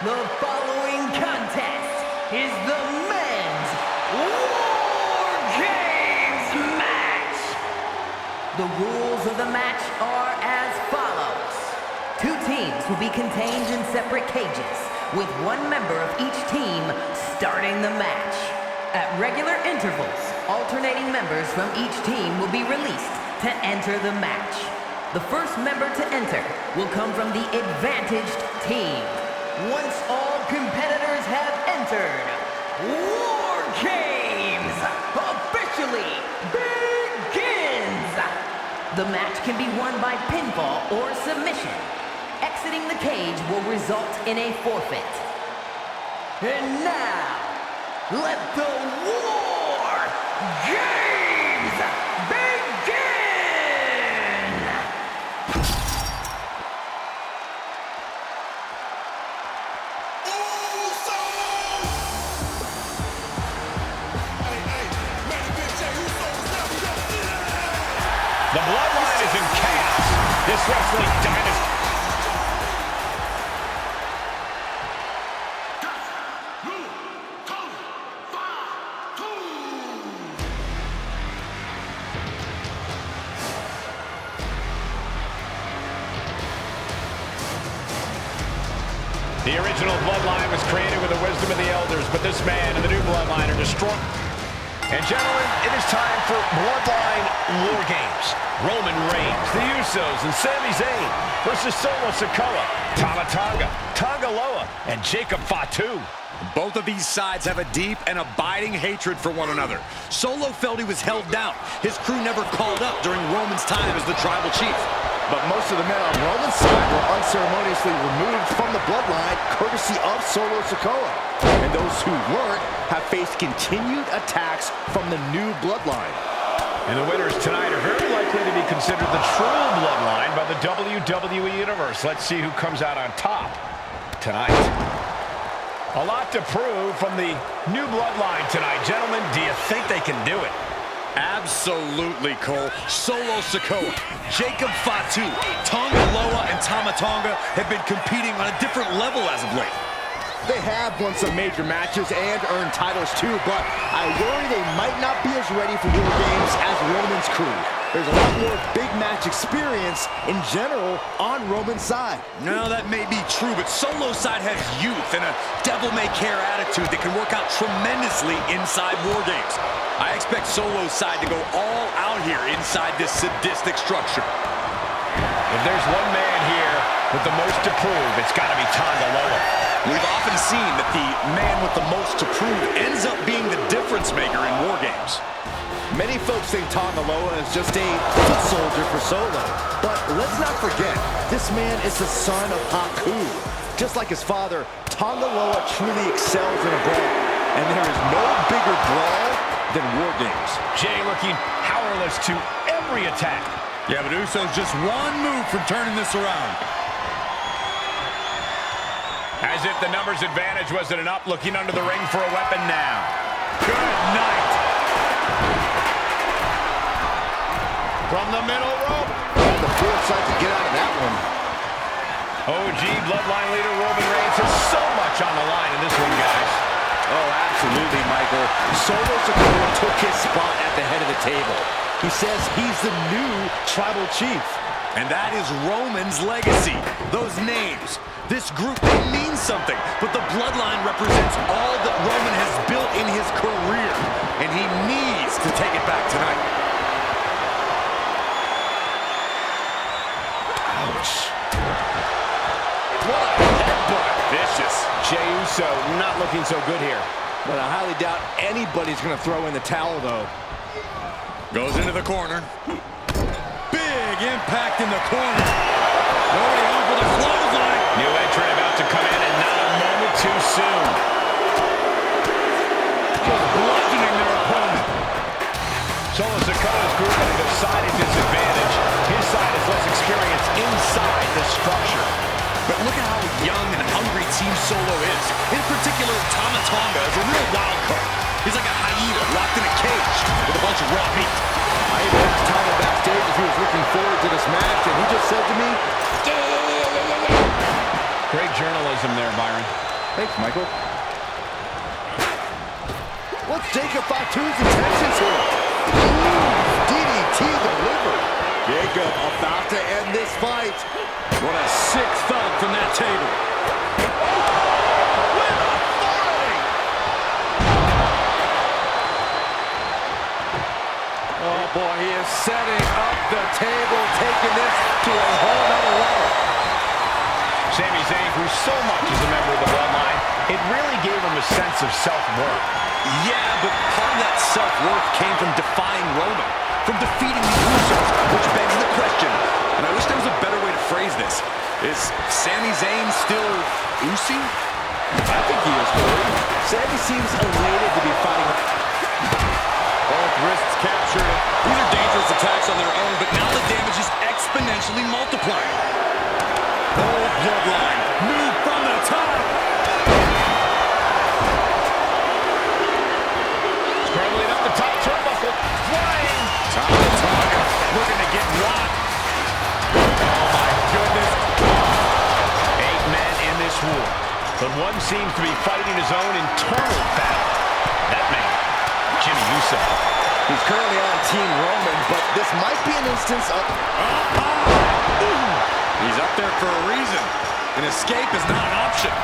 The following contest is the men's War Games match. The rules of the match are as follows. Two teams will be contained in separate cages, with one member of each team starting the match. At regular intervals, alternating members from each team will be released to enter the match. The first member to enter will come from the advantaged team. Once all competitors have entered, War Games officially begins! The match can be won by pinfall or submission. Exiting the cage will result in a forfeit. And now, let the War Games begin! The Bloodline is in chaos. This wrestling dynasty. The original Bloodline was created with the wisdom of the elders, but this man and the new Bloodline are destroyed. And gentlemen, it is time for Bloodline War Games. Roman Reigns, the Usos, and Sami Zayn versus Solo Sikoa, Tama Tonga, Tonga Loa, and Jacob Fatu. Both of these sides have a deep and abiding hatred for one another. Solo felt he was held down. His crew never called up during Roman's time as the tribal chief. But most of the men on Roman's side were unceremoniously removed from the Bloodline, courtesy of Solo Sikoa. And those who weren't have faced continued attacks from the new Bloodline. And the winners tonight are very likely to be considered the true Bloodline by the WWE Universe. Let's see who comes out on top tonight. A lot to prove from the new Bloodline tonight. Gentlemen, do you think they can do it? Absolutely, Cole. Solo Sikoa, Jacob Fatu, Tonga Loa, and Tama Tonga have been competing on a different level as of late. They have won some major matches and earned titles too, but I worry they might not be as ready for War Games as Roman's crew. There's a lot more big match experience in general on Roman's side. No, that may be true, but Solo's side has youth and a devil-may-care attitude that can work out tremendously inside War Games. I expect Solo's side to go all out here inside this sadistic structure. If there's one man here with the most to prove, it's got to be Tonga Loa. We've often seen that the man with the most to prove ends up being the difference maker in War Games. Many folks think Tonga Loa is just a foot soldier for Solo. But let's not forget, this man is the son of Haku. Just like his father, Tonga Loa truly excels in a brawl. And there is no bigger brawl than War Games. Jay looking powerless to every attack. Yeah, but Uso's just one move from turning this around. As if the numbers advantage wasn't enough, looking under the ring for a weapon now. Good night. From the middle rope. The foresight to get out of that one. OG Bloodline leader Roman Reigns has so much on the line in this one, guys. Oh, absolutely, Michael. Solo Sikoa took his spot at the head of the table. He says he's the new tribal chief. And that is Roman's legacy. Those names, this group, they mean something. But the Bloodline represents all that Roman has built in his career. And he needs to take it back tonight. Ouch. What a headbutt. Vicious. Jey Uso not looking so good here. But I highly doubt anybody's going to throw in the towel, though. Goes into the corner. Big impact in the corner. Already on for the clothesline. New entrant about to come in, and not a moment too soon. Just bludgeoning their opponent. Solo Sikoa's group at a decided disadvantage. His side is less experienced inside the structure. But look at how young and hungry Team Solo is. In particular, Tama Tonga is a real wild card. He's like a hyena locked in a cage with a bunch of raw meat. I even asked Tonga backstage if he was looking forward to this match, and he just said to me, Great journalism there, Byron. Thanks, Michael. What's Jacob Fatu's intentions here? DDT delivered. Jacob about to end this fight. What a sick thud from that table. With authority! Oh boy, he is setting up the table, taking this to a whole nother level. Sami Zayn, who so much is a member of the Bloodline, it really gave him a sense of self-worth. Yeah, but part of that self-worth came from defying Roman, from defeating the Usos, which begs the question, and I wish there was a better way to phrase this. Is Sami Zayn still Usi? I think he is, Corey. Sami seems elated to be fighting. Both wrists captured. These are dangerous attacks on their own, but now the damage is exponentially multiplying. Oh, Bloodline, move from the top. Scrambling up the top turnbuckle, flying. Tonga looking to get rocked. Oh my goodness. 8 men in this war, but one seems to be fighting his own internal battle. That man, Jimmy Uso. He's currently on Team Roman, but this might be an instance of... He's up there for a reason. An escape is not an option.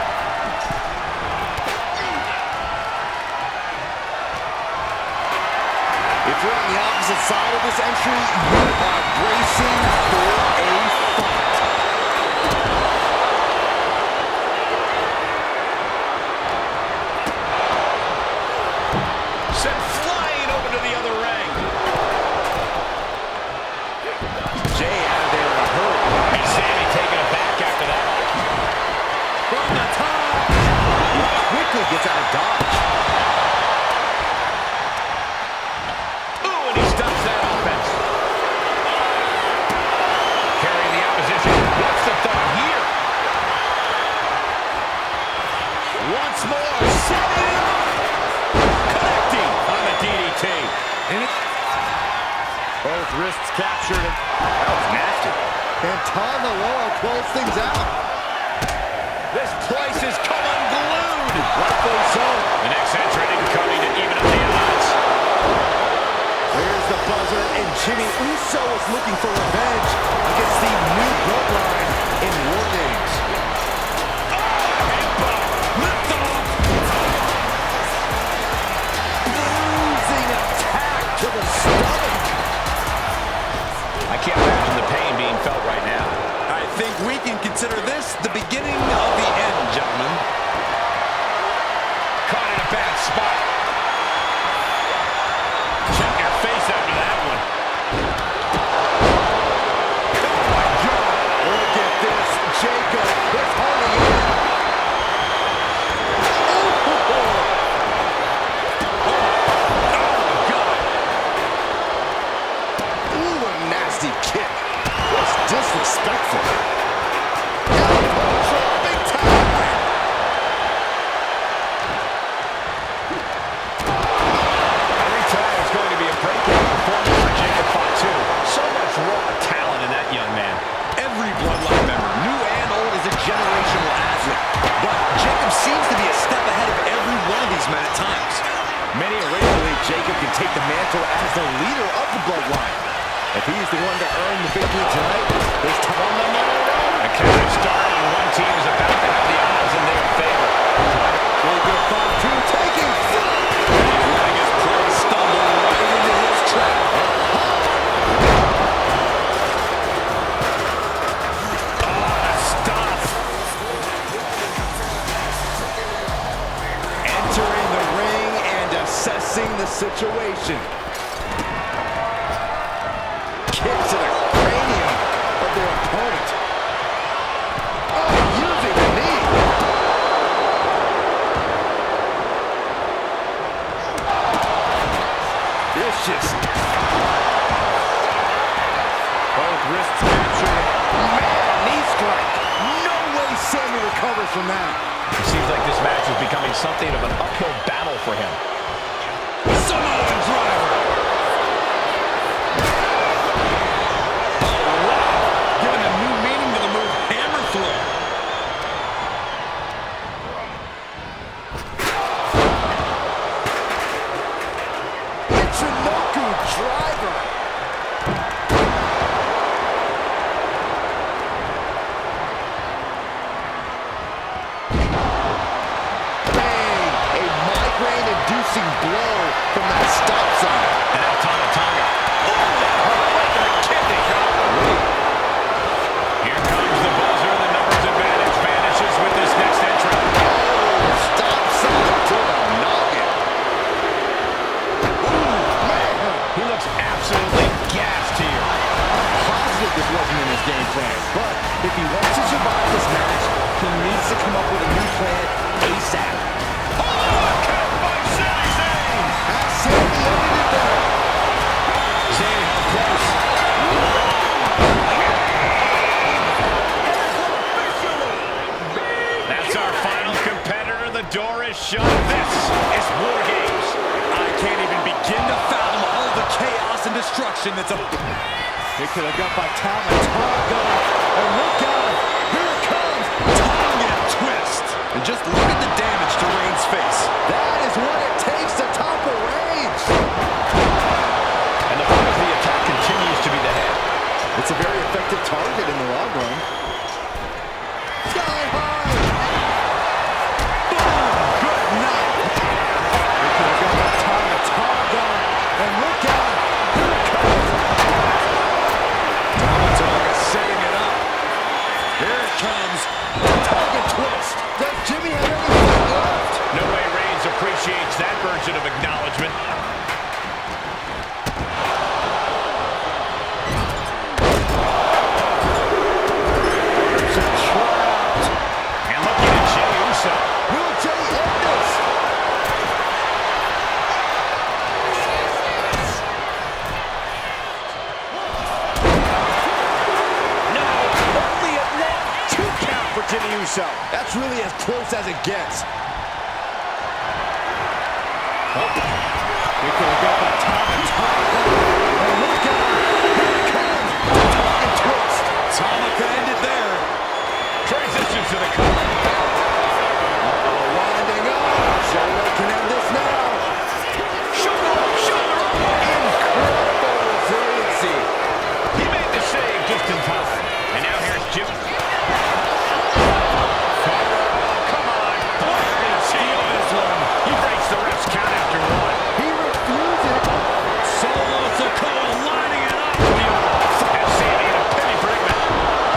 If you're on the opposite side of this entry, you are bracing for a fight. Sent flying over to the other ring. Jay out of there in a hurry. And Sami taking it back after that. From the top. Quickly gets out of dodge. Ooh, and he stops that offense. Carrying the opposition. What's the thought here? Once more, setting him up. Connecting on the DDT. Both wrists captured. That was nasty. And Tonga Loa closed things out. This place is come unglued. Rightfully so. The next entrant coming to even up the odds. Here's the buzzer, and Jimmy Uso is looking for revenge against the new Bloodline in War Games. Bruising attack to the stomach. I can't imagine the pain being felt right now. I think we can consider this the beginning of the end, gentlemen. Caught in a bad spot. Check your face after that one. Oh my God! Look at this, Jacob. It's holding in. Ooh, a nasty kick. That's disrespectful. Big time. Every time it's going to be a breakout performance for Jacob Fatu. So much raw talent in that young man. Every Bloodline member, new and old, is a generational athlete. But Jacob seems to be a step ahead of every one of these men at times. Many already believe Jacob can take the mantle as the leader of the Bloodline. If he's the one to earn the victory tonight, there's time on the money. A counter start, and one team is about to have the odds in their favor. Jacob Fatu taking flight. He's letting his prey stumble right into his trap. Stop. Entering the ring and assessing the situation. Kick to the cranium of their opponent. Oh, using the knee. Vicious. Both wrists captured. Man, knee strike. No way Sami recovers from that. It seems like this match is becoming something of an uphill battle for him. Samoan driver. Oh, wow. Giving a new meaning to the move hammer throw. from that stop sign. And now Tonga. Oh, right to the kidney. Here comes the buzzer. The numbers advantage vanishes with this next entrant. Oh, stop sign to the noggin. Ooh, man. He looks absolutely gassed here. Positive this wasn't in his game plan, but if he wants to survive this match, he needs to come up with a new plan ASAP. Oh, count by Sami Zayn. That's Sami ended it there. Zayn held close. That's our final competitor. The door is shut. This is War Games. I can't even begin to fathom all of the chaos and destruction that's a... It could have got by Tonga. And look out. Here it comes. Tonga twist. And just look at the damage to Reigns' face. That is what it takes to topple Reigns. And the point of the attack continues to be the head. It's a very effective target in the long run. Sky high. Boom. Good night. It could have got by Tonga. And look out. Here it comes. Tonga setting it up. Here it comes. Tonga twist. Does Jimmy have anything left? No way Reigns appreciates that version of acknowledgement. And looking at Jey Uso. Will Jey end this? No, only a 1-2 count for Jey Uso. That's really as close as it gets. We could have got by Tonga. And look out. Here it comes. Tonga twist. Tonga could end it there. Transition to the cover. Winding up. Solo can end this now. Shoulder up, shoulder up. Incredible resiliency. He made the save just in time. And now here's Jimmy. Come on. Steal this one. He breaks the ref's count after one. He refuses. Solo Sikoa lining it up. And Sami in a penny predicament.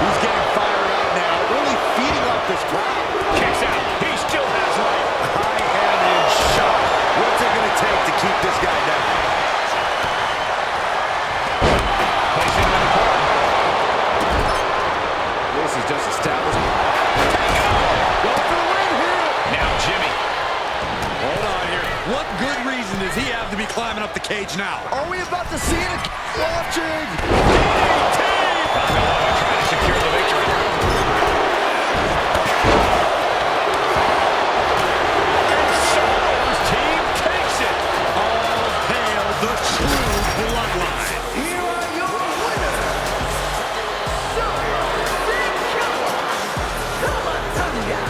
He's getting fired up now. Really feeding off this crowd. Kicks out. He still has life. I am in shock. What's it going to take to keep this guy down? Placing him in the corner. This is just established. Go for the win here. Now Jimmy. Hold on here. What good reason does he have to be climbing up the cage now? Are we about to see it? Watching. Tonga trying to secure the victory. And Solo's team takes it. All hail the true bloodline. Here are your winners, Solo Sikoa, Tonga,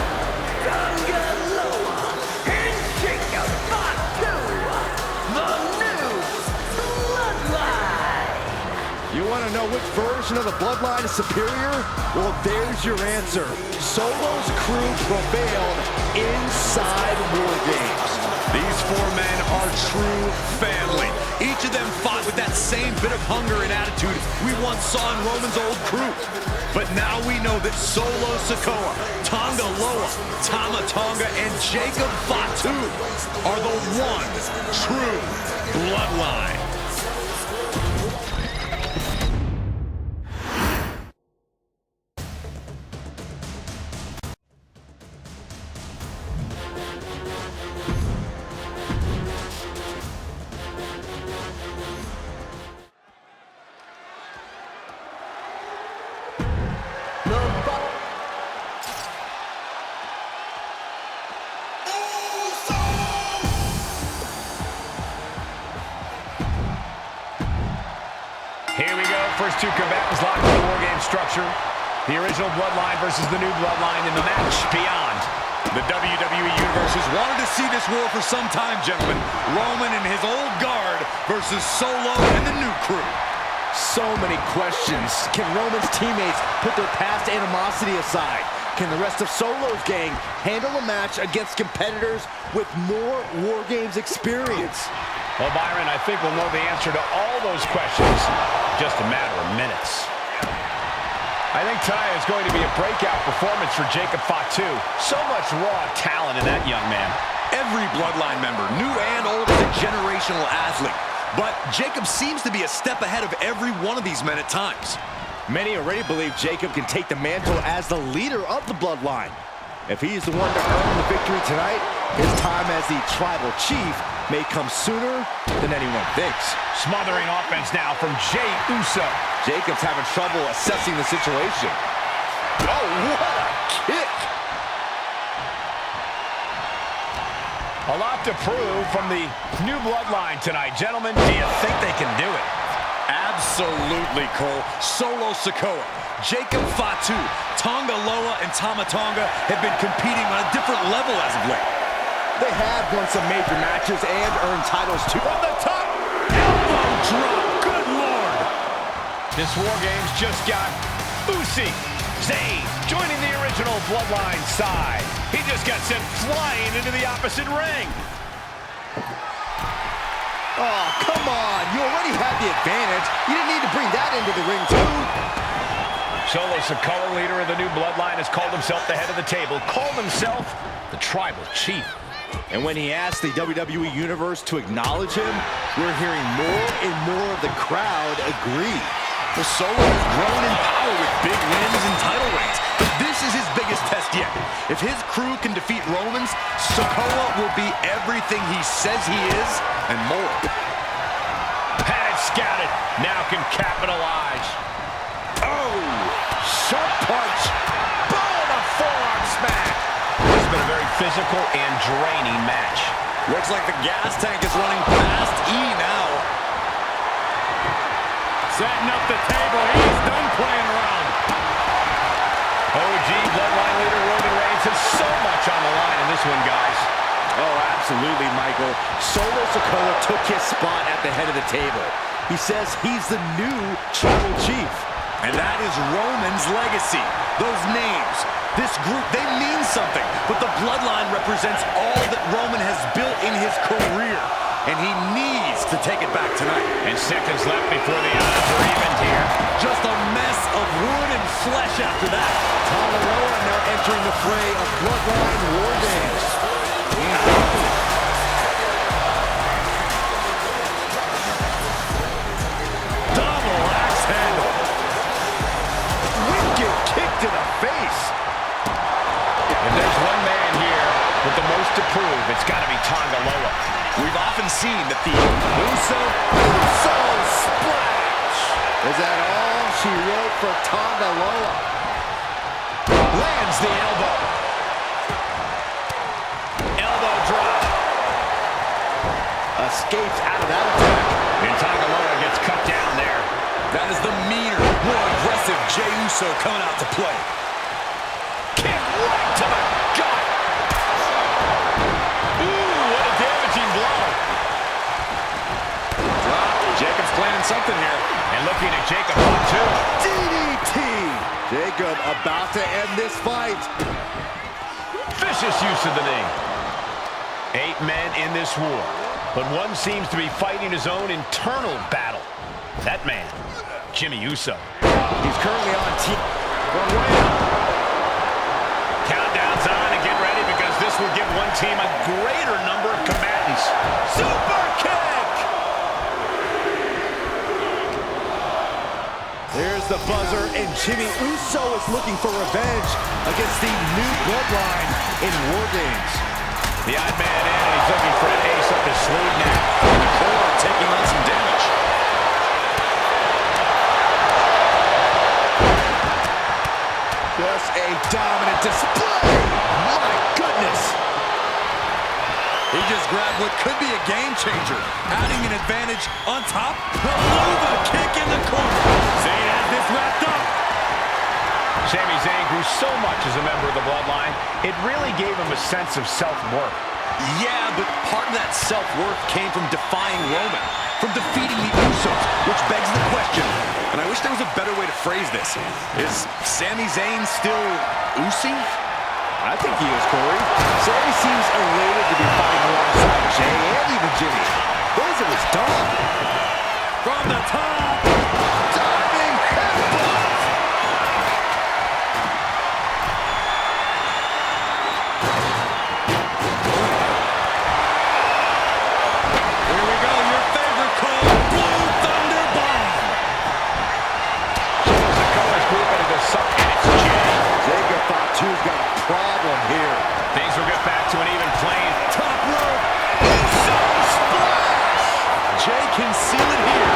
Tonga Loa, and Jacob Fatu, the new Bloodline. You want to know which version of the Bloodline is superior? Well, there's your answer. Solo's crew prevailed inside War Games. These four men are true family. Each of them fought with that same bit of hunger and attitude we once saw in Roman's old crew. But now we know that Solo Sikoa, Tonga Loa, Tama Tonga, and Jacob Fatu are the one true bloodline. Here we go. First two combatants locked in the War Game structure. The original Bloodline versus the new Bloodline in the match beyond. The WWE Universe Has wanted to see this war for some time, gentlemen. Roman and his old guard versus Solo and the new crew. So many questions. Can Roman's teammates put their past animosity aside? Can the rest of Solo's gang handle a match against competitors with more War Games experience? Well, Byron, I think we'll know the answer to all those questions in just a matter of minutes. I think tonight is going to be a breakout performance for Jacob Fatu. So much raw talent in that young man. Every Bloodline member, new and old, is a generational athlete. But Jacob seems to be a step ahead of every one of these men at times. Many already believe Jacob can take the mantle as the leader of the Bloodline. If he's the one to earn the victory tonight, his time as the tribal chief may come sooner than anyone thinks. Smothering offense now from Jey Uso. Jacob's having trouble assessing the situation. Oh, what a kick! A lot to prove from the new Bloodline tonight. Gentlemen, do you think they can do it? Absolutely, Cole. Solo Sikoa, Jacob Fatu, Tonga Loa, and Tama Tonga have been competing on a different level as of late. They have won some major matches and earned titles too. From the top, elbow drop, good Lord. This War Games just got O.T.C. Zayn joining the original Bloodline side. He just got sent flying into the opposite ring. Oh, come on. You already had the advantage. You didn't need to bring that into the ring, too. Solo Sikoa, leader of the new Bloodline, has called himself the head of the table, called himself the tribal chief. And when he asked the WWE Universe to acknowledge him, we're hearing more and more of the crowd agree. The Solo has grown in power with big wins and title reigns, but this is his biggest test yet. If his crew can defeat Romans, Sikoa will be everything he says he is and more. Had it scouted, now can capitalize. Oh, sharp punch. Boom, a forearm smack. This has been a very physical and draining match. Looks like the gas tank is running past E now. Setting up the table. He's done playing around. OG Bloodline leader Roman Reigns has so much on the line in this one, guys. Oh, absolutely, Michael. Solo Sikoa took his spot at the head of the table. He says he's the new tribal chief. And that is Roman's legacy. Those names, this group, they mean something. But the Bloodline represents all that Roman has built in his career. And he needs to take it back tonight. And seconds left before the odds are even here. Just a mess of wood and flesh after that. Tonga Loa now entering the fray of Bloodline War Games. Double axe handle. Wicked kick to the face. If there's one man here with the most to prove, it's got to be Tonga Loa. We've often seen that the Uso splash. Is that all she wrote for Tonga Loa? Lands the elbow. Elbow drop. Escapes out of that attack. And Tonga Loa gets cut down there. that is the meaner, more aggressive Jey Uso coming out to play. Kick right to the gut. Ooh, what a damaging blow. Jacob's planning something here. And looking at Jacob too. DDT. Jacob about to end this fight. Vicious use of the knee. 8 men in this war, but one seems to be fighting his own internal battle. That man, Jimmy Uso. He's currently on team. One way up. Countdown's on and get ready because this will give one team a greater number of combatants. Super kick! There's the buzzer, and Jimmy Uso is looking for revenge against the new Bloodline in War Games. The odd man in, and he's looking for an ace up his sleeve now. In the corner, taking on some damage. Just a dominant display. My goodness. He just grabbed what could be a game changer, adding an advantage on top. The Nova kick in the corner. Zayn has this wrapped up. Sami Zayn grew so much as a member of the Bloodline, it really gave him a sense of self-worth. Yeah, but part of that self-worth came from defying Roman, from defeating the Usos, which begs the question, and I wish there was a better way to phrase this. Is Sami Zayn still Usi? I think he is, Corey. Sami seems elated to be fighting alongside Jey and even Jimmy. Those are his dog. From the top. Diving headbutt. Here we go, your favorite call. Blue Thunder Bomb. Solo Sikoa's grouping into something. It's Jay. Jacob Fatu's got a problem here. Things will get back to an even plane. Top rope. Inside splash. Jay can seal it here.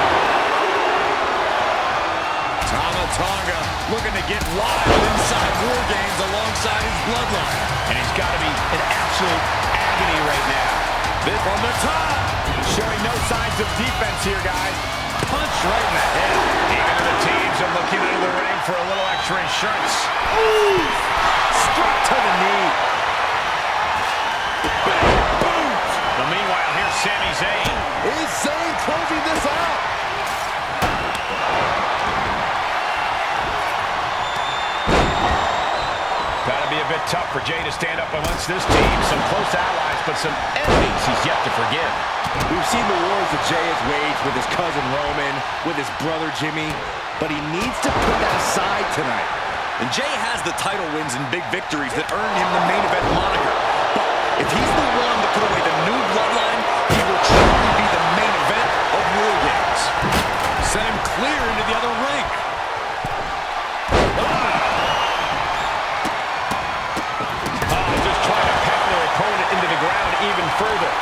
Tonga looking to get wild inside War Games alongside his bloodline. And he's got to be in absolute agony right now. This from the top. Showing no signs of defense here, guys. Punch right in the head. Even the teams are looking into the ring for a little extra insurance. Ooh. Straight to the knee. Boot. But meanwhile, here's Sami Zayn. Is Zayn closing this out? Gotta be a bit tough for Jay to stand up amongst this team. Some close allies, but some enemies he's yet to forgive. We've seen the wars that Jay has waged with his cousin Roman, with his brother Jimmy, but he needs to put that aside tonight. And Jay has the title wins and big victories that earn him the main event moniker. But if he's the one to put away the new bloodline, he will truly be the main event of War Games. Send him clear into the other ring. Just trying to pound their opponent into the ground even further.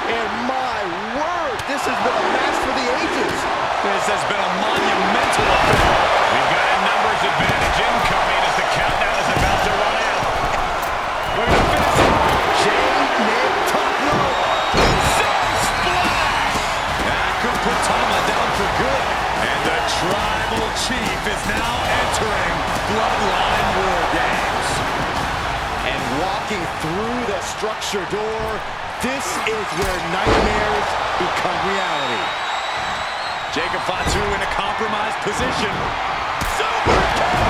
And my word, this has been a match for the ages. This has been a monumental affair. We've got a numbers advantage incoming as the countdown is about to run out. Look at the finish. Jay mid top rope. Inside splash. That could put Tama down for good. And the Tribal Chief is now entering Bloodline War Games. And walking through the structure door, this is where nightmares become reality. Jacob Fatu in a compromised position. Super kick!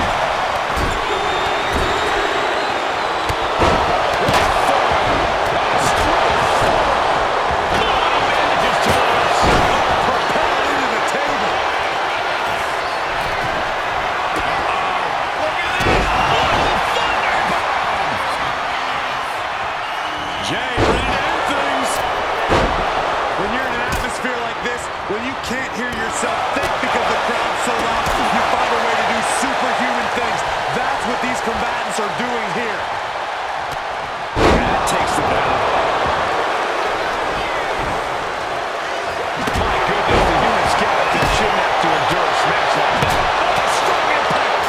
When you can't hear yourself think because the crowd's so loud, you find a way to do superhuman things. That's what these combatants are doing here. That takes them down. My goodness, the human skeleton shouldn't have to endure a smash like that. Oh, strong impact.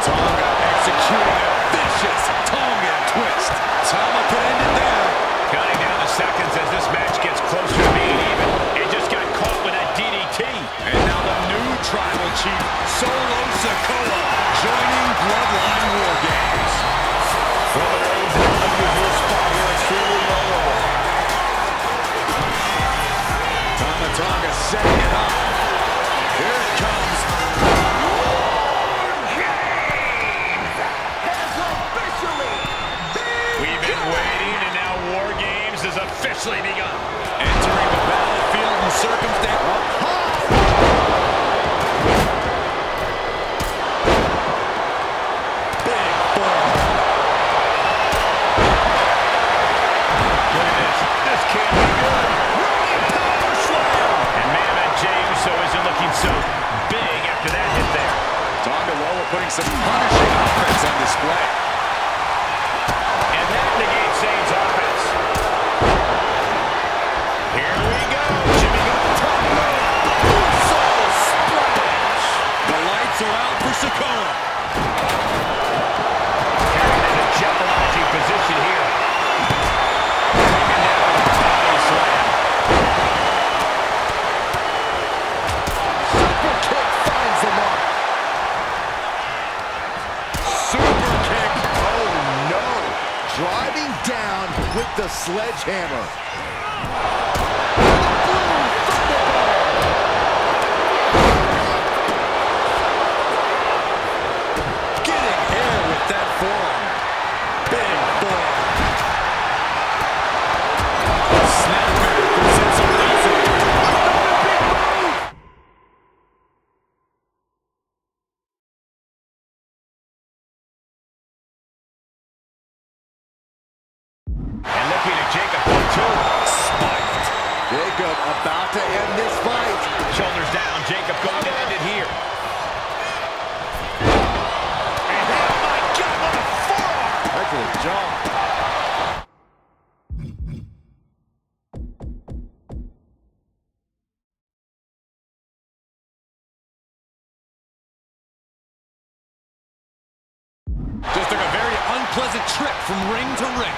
Tonga executing a vicious Tongan twist. Tama could end it there. Counting down the seconds as this match gets closer to being even. It just got caught with that DDT. And now the new Tribal Chief, Solo Sikoa, joining Bloodline War Games. Roman Reigns in an unusual spot here, extremely vulnerable. Tonga setting it up. Here it comes. We've been waiting, and now War Games has officially begun. Entering the battlefield and circumstance. Big forearm. Look at this. This can't be good. Running power slam. And man, that Jey Uso isn't looking so big after that hit there. Tonga Loa putting some punishing offense on display. And that negates Zayn's offense. Here we go. Jimmy got the top rope. Solo splash. The lights are out for Sikoa. Carrying in a jeopardizing position here. Taken down with a body slam. Super kick finds the mark. Super kick. with the sledgehammer. Getting air with that forearm. Big forearm. Snapback presents a lesson. And looking at Jacob for two. Spiked. Jacob about to end this fight. Shoulders down. Jacob going to end it here. And oh my God, what a forearm! Right to the jaw. Just took a very unpleasant trip from ring to ring.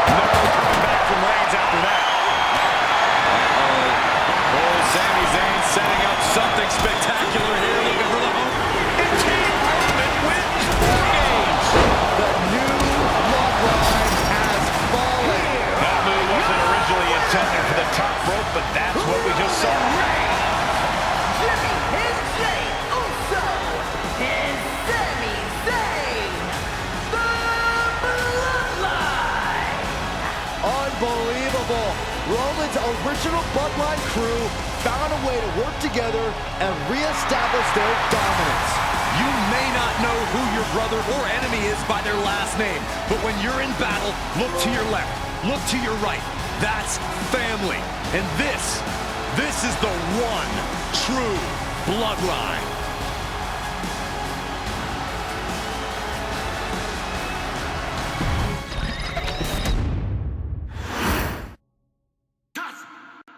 No coming back from Reigns after that. Oh, Sami Zayn setting up something spectacular here, looking for the home. And Team Roman wins 4 games. The new bloodline has fallen. That move wasn't originally intended for the top rope, but that's what we just saw. Jimmy and Jey Uso and Sami Zayn, the Bloodline. Unbelievable. Roman's original bloodline crew found a way to work together and reestablish their dominance. You may not know who your brother or enemy is by their last name, but when you're in battle, look to your left, look to your right. That's family. And this is the one true bloodline.